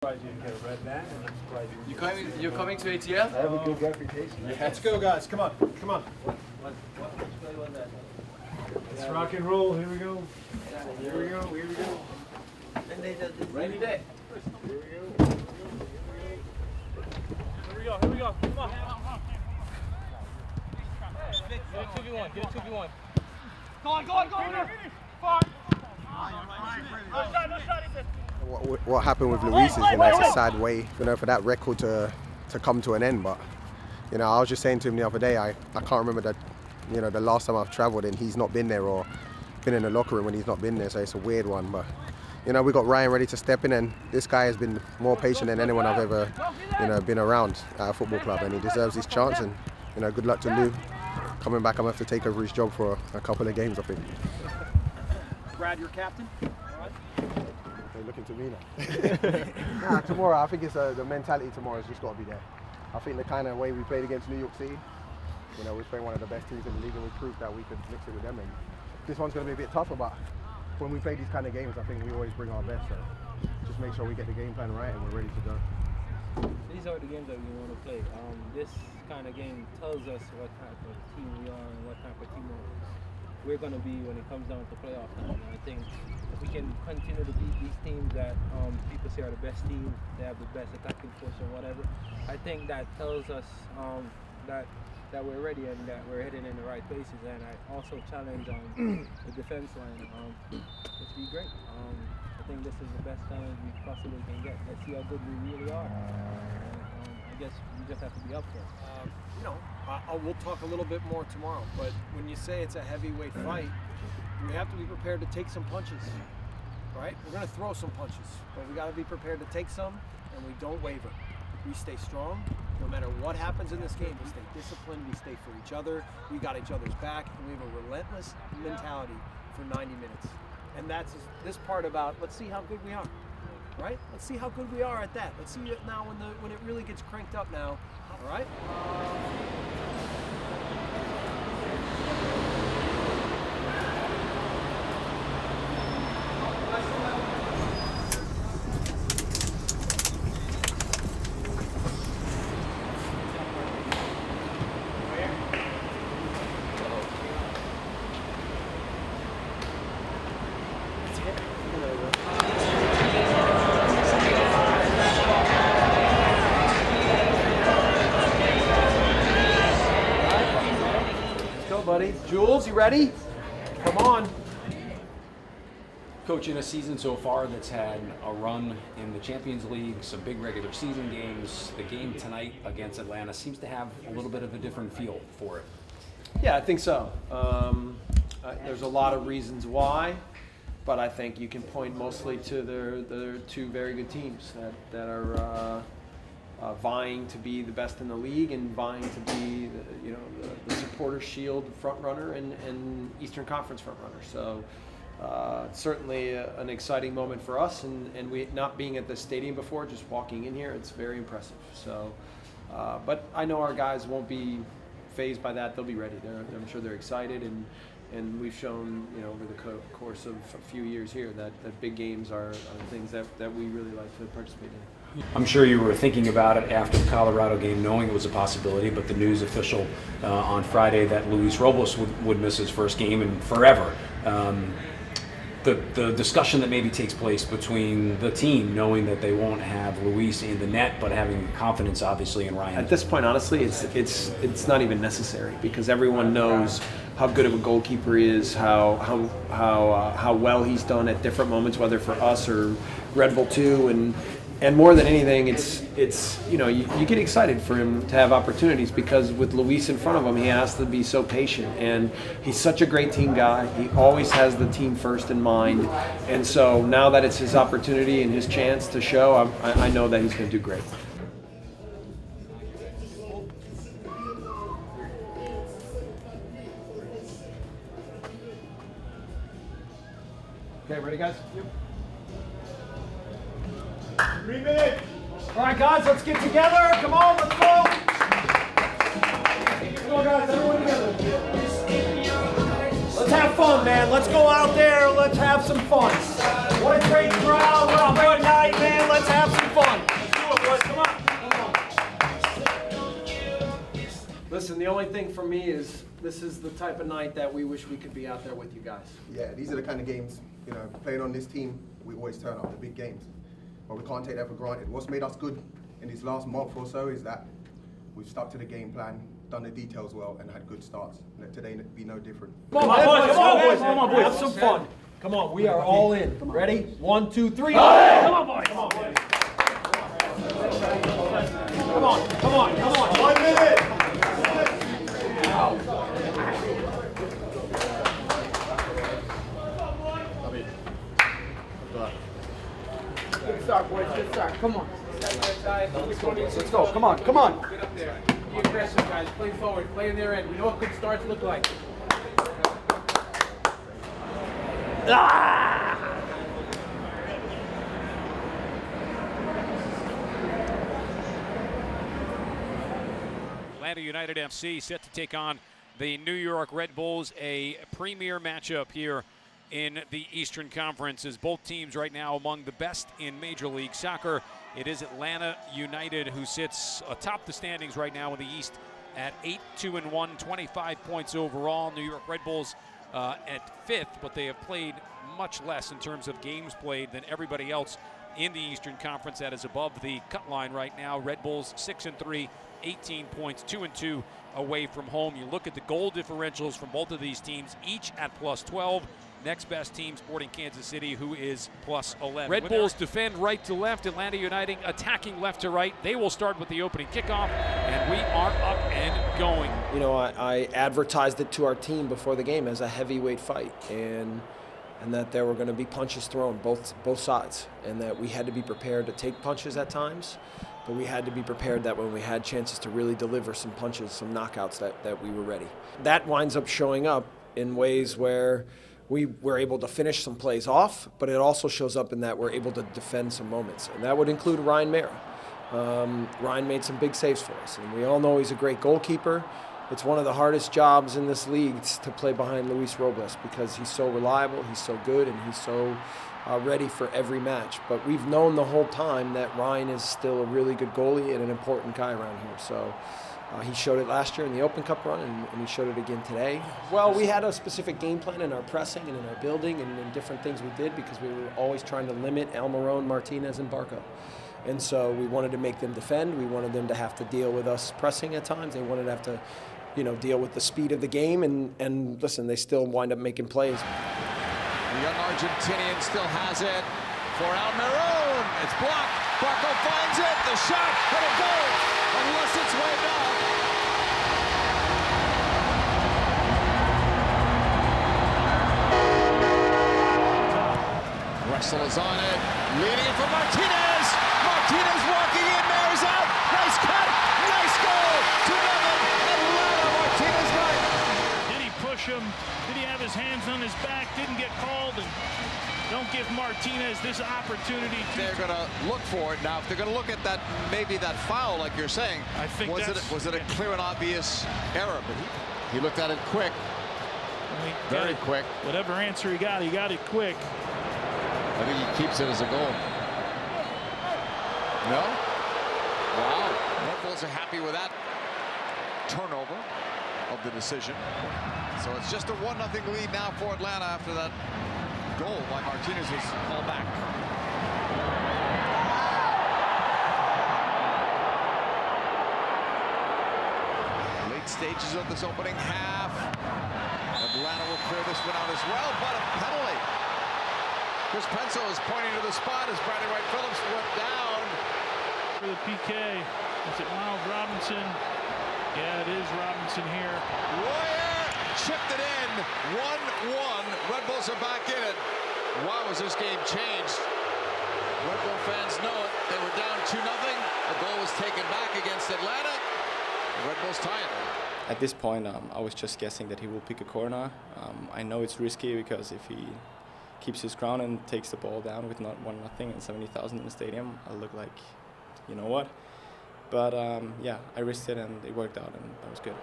surprised you didn't get a red band, and I'm surprised You're coming to ATL? I have a good reputation. Yes. Let's go, guys. Come on. Come on. Let's rock and roll. Here we go. Here we go. Here we go. Rainy day. Here we go. Here we go. Here we go. Come on. Get a 2v1. Get a 2v1. Go on. Go on. Go on. Far. No shot. What happened with Luis is, it's a sad way, for that record to come to an end. But, I was just saying to him the other day, I can't remember that, the last time I've travelled and he's not been there, or been in the locker room when he's not been there. So it's a weird one. But, we got Ryan ready to step in, and this guy has been more patient than anyone I've ever, been around at a football club, and he deserves his chance. And, good luck to Lou. Coming back, I'm going to have to take over his job for a couple of games, I think. Brad, your captain. They're looking to me now. Tomorrow, I think it's the mentality tomorrow has just got to be there. I think the kind of way we played against New York City, we're playing one of the best teams in the league, and we proved that we could mix it with them. And this one's going to be a bit tougher, but when we play these kind of games, I think we always bring our best. So just make sure we get the game plan right and we're ready to go. These are the games that we want to play. This kind of game tells us what type of team we are and what type of team we're going to be when it comes down to playoff time. And I think if we can continue to beat these teams that people say are the best teams, they have the best attacking force or whatever, I think that tells us that we're ready and that we're heading in the right places. And I also challenge the defense line to be great. I think this is the best challenge we possibly can get. Let's see how good we really are. I guess we just have to be up for it. We'll talk a little bit more tomorrow, but when you say it's a heavyweight fight, we have to be prepared to take some punches, right? We're going to throw some punches, but we got to be prepared to take some, and we don't waver. We stay strong. No matter what happens in this game, we stay disciplined, we stay for each other, we got each other's back, and we have a relentless mentality for 90 minutes. And that's this part about, let's see how good we are, right? Let's see how good we are at that. Let's see it now when it really gets cranked up now, all right? Buddy. Jules, you ready? Come on. Coach, in a season so far that's had a run in the Champions League, some big regular season games, the game tonight against Atlanta seems to have a little bit of a different feel for it. Yeah, I think so. There's a lot of reasons why, but I think you can point mostly to their two very good teams that are vying to be the best in the league and vying to be the Supporters Shield front runner and Eastern Conference front runner. So certainly an exciting moment for us, and we not being at the stadium before, just walking in here, it's very impressive. So, but I know our guys won't be fazed by that. They'll be ready. I'm sure they're excited, and we've shown over the course of a few years here that big games are things that we really like to participate in. I'm sure you were thinking about it after the Colorado game, knowing it was a possibility, but the news official on Friday that Luis Robles would miss his first game in forever. The discussion that maybe takes place between the team, knowing that they won't have Luis in the net, but having confidence, obviously, in Ryan. At this point, honestly, it's not even necessary, because everyone knows how good of a goalkeeper he is, how well he's done at different moments, whether for us or Red Bull 2, and more than anything, it's you get excited for him to have opportunities, because with Luis in front of him, he has to be so patient, and he's such a great team guy. He always has the team first in mind, and so now that it's his opportunity and his chance to show, I know that he's going to do great. Okay, ready, guys? Yep. 3 minutes. All right, guys, let's get together. Come on, let's go. Come on, guys, everyone together. Let's have fun, man. Let's go out there. Let's have some fun. What a great crowd. What a great night, man. Let's have some fun. Let's do it, boys. Come on. Listen, the only thing for me is this is the type of night that we wish we could be out there with you guys. Yeah, these are the kind of games, you know, playing on this team, we always turn up, the big games. But we can't take that for granted. What's made us good in this last month or so is that we've stuck to the game plan, done the details well, and had good starts. Let today be no different. Come on, boys. Come on, boys. Come on, boys. Have some fun. Come on, we are all in. Ready? 1, 2, 3. Come on, boys. Come on, boys. Come on, come on, come on. 1 minute. Good start, boys. Good start. Come on. Let's go. Come on, come on. Get up there. Be aggressive, guys. Play forward. Play in their end. We know what good starts look like. Atlanta United FC set to take on the New York Red Bulls, a premier matchup here in the Eastern Conference, as both teams right now among the best in Major League Soccer. It is Atlanta United who sits atop the standings right now in the East at 8-2-1, 25 points overall. New York Red Bulls at 5th, but they have played much less in terms of games played than everybody else in the Eastern Conference. That is above the cut line right now. Red Bulls 6-3, 18 points, 2-2 away from home. You look at the goal differentials from both of these teams, each at plus 12. Next best team, Sporting Kansas City, who is plus 11. Red Bulls defend right to left. Atlanta United attacking left to right. They will start with the opening kickoff, and we are up and going. You know, I advertised it to our team before the game as a heavyweight fight, and that there were going to be punches thrown both sides, and that we had to be prepared to take punches at times, but we had to be prepared that when we had chances to really deliver some punches, some knockouts, that we were ready. That winds up showing up in ways where we were able to finish some plays off, but it also shows up in that we're able to defend some moments, and that would include Ryan Mera. Ryan made some big saves for us, and we all know he's a great goalkeeper. It's one of the hardest jobs in this league to play behind Luis Robles because he's so reliable, he's so good, and he's so ready for every match. But we've known the whole time that Ryan is still a really good goalie and an important guy around here. So he showed it last year in the Open Cup run, and he showed it again today. Well, we had a specific game plan in our pressing and in our building and in different things we did because we were always trying to limit Almiron, Martinez, and Barco. And so we wanted to make them defend. We wanted them to have to deal with us pressing at times. They wanted to have to, deal with the speed of the game. And listen, they still wind up making plays. The young Argentinian still has it for Almiron. It's blocked. Barco finds it. The shot. But a goal. Unless it's waved off. Russell is on it. Leading it for Martinez. Martinez walking in. Mayor's out. Nice cut. Nice goal. 2-0. Atlanta. Martinez right. Did he push him? Did he have his hands on his back? Didn't get called, and don't give Martinez this opportunity. They're going to look for it now. If they're going to look at that, maybe that foul, like you're saying, I think was it a clear and obvious error? But he looked at it quick, very quick. Whatever answer he got it quick. I think he keeps it as a goal. No? Wow. Red Bulls are happy with that turnover of the decision. So it's just a 1-0 lead now for Atlanta after that goal by Martinez was called back. Late stages of this opening half. Atlanta will clear this one out as well, but a penalty. Chris Pencil is pointing to the spot as Bradley Wright Phillips went down. For the PK, is it Miles Robinson? Yeah, it is Robinson here. Royer chipped it in. 1-1. Red Bulls are back in it. Wow, has this game changed? Red Bull fans know it. They were down 2-0. The goal was taken back against Atlanta. The Red Bulls tie it. At this point, I was just guessing that he will pick a corner. I know it's risky because if he keeps his ground and takes the ball down with not 1-0 and 70,000 in the stadium, I'll look like, you know what. But yeah, I risked it and it worked out, and that was good.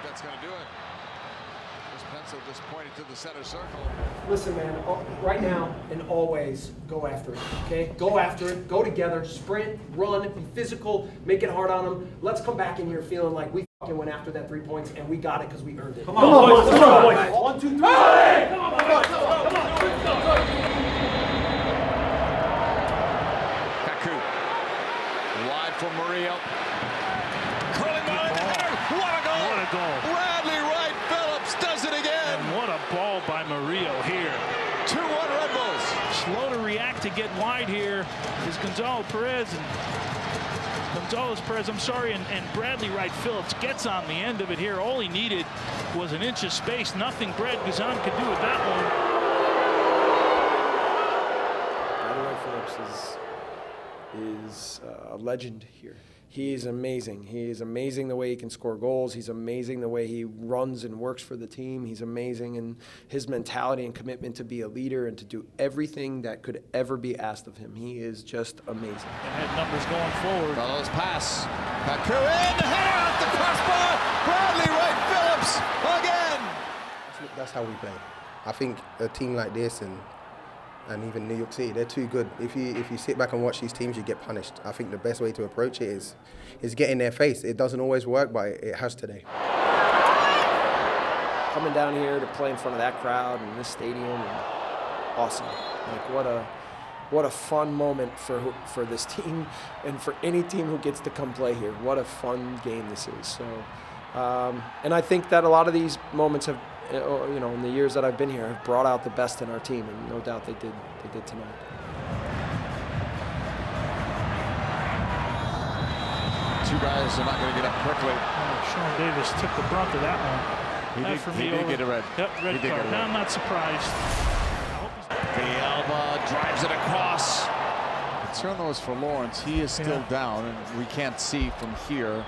That's going to do it. Chris Pencil just pointing to the center circle. Listen, man, right now and always go after it, okay? Go after it, go together, sprint, run, be physical, make it hard on them. Let's come back in here feeling like we fucking went after that 3 points and we got it because we earned it. Come on, boys. Come on, boys. 1, 2, 3. Hey! Come on, boys. Come on. Kaku. Wide for Murillo. Curling ball in there. What a goal! What a goal. Bradley Wright Phillips does it again. And what a ball by Murillo here. 2-1 Red Bulls. Slow to react to get wide here is Gonzalo Perez. And Bradley Wright Phillips gets on the end of it here. All he needed was an inch of space. Nothing Brad Guzan could do with that one. Bradley Wright Phillips is a legend here. He is amazing. He is amazing the way he can score goals. He's amazing the way he runs and works for the team. He's amazing in his mentality and commitment to be a leader and to do everything that could ever be asked of him. He is just amazing. And had numbers going forward. Fellows pass. Kaku in. The header off the crossbar. Bradley Wright Phillips again. That's how we play. I think a team like this and even New York City, they're too good. If you sit back and watch these teams, you get punished. I think the best way to approach it is get in their face. It doesn't always work, but it has today. Coming down here to play in front of that crowd and this stadium, and awesome. Like what a fun moment for this team and for any team who gets to come play here. What a fun game this is. So, and I think that a lot of these moments have, in the years that I've been here, have brought out the best in our team, and no doubt they did tonight. Two guys are not going to get up quickly. Sean Davis took the brunt of that one. He did get a red. Yep, red card. I'm not surprised. Villalba drives it across. Concern though is for Lawrence. He is still down, and we can't see from here.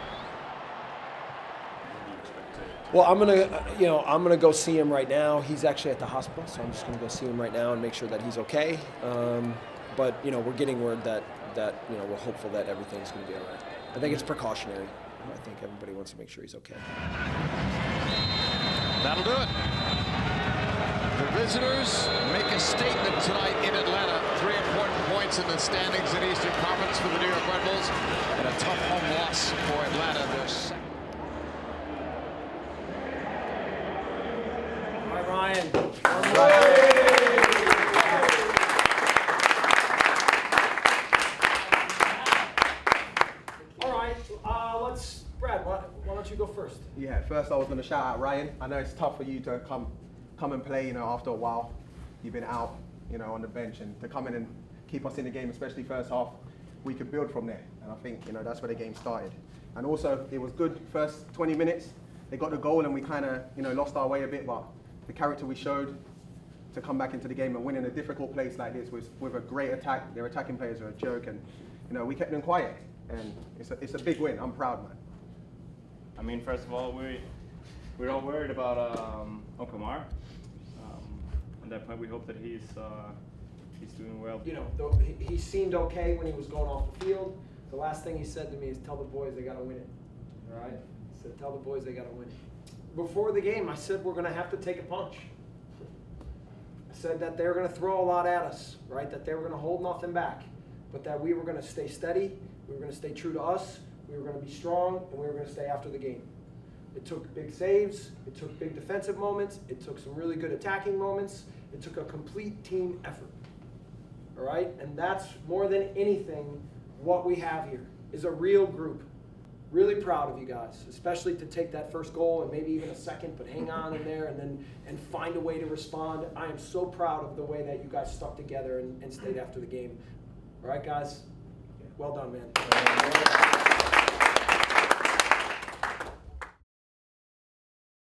Well, I'm gonna go see him right now. He's actually at the hospital, so I'm just gonna go see him right now and make sure that he's okay. But we're getting word that we're hopeful that everything's gonna be all right. I think it's precautionary. I think everybody wants to make sure he's okay. That'll do it. The visitors make a statement tonight in Atlanta. 3 important points in the standings in Eastern Conference for the New York Red Bulls, and a tough home loss for Atlanta. Their second. All right, Ryan. All right, Brad, why don't you go first? Yeah, first I was going to shout out Ryan. I know it's tough for you to come and play, after a while. You've been out, on the bench, and to come in and keep us in the game, especially first half, we could build from there. And I think, that's where the game started. And also, it was good first 20 minutes. They got the goal and we kind of, lost our way a bit, but the character we showed to come back into the game and win in a difficult place like this with a great attack. Their attacking players are a joke, and, we kept them quiet. And it's a big win. I'm proud, man. I mean, first of all, we're all worried about Okamar. On that point, we hope that he's doing well. He seemed okay when he was going off the field. The last thing he said to me is, "Tell the boys they got to win it." All right? He said, "Tell the boys they got to win it." Before the game, I said we're going to have to take a punch. I said that they were going to throw a lot at us, right? That they were going to hold nothing back, but that we were going to stay steady. We were going to stay true to us. We were going to be strong, and we were going to stay after the game. It took big saves. It took big defensive moments. It took some really good attacking moments. It took a complete team effort. All right? And that's more than anything what we have here is a real group. Really proud of you guys, especially to take that first goal and maybe even a second, but hang on in there and find a way to respond. I am so proud of the way that you guys stuck together and stayed after the game. All right, guys? Well done, man.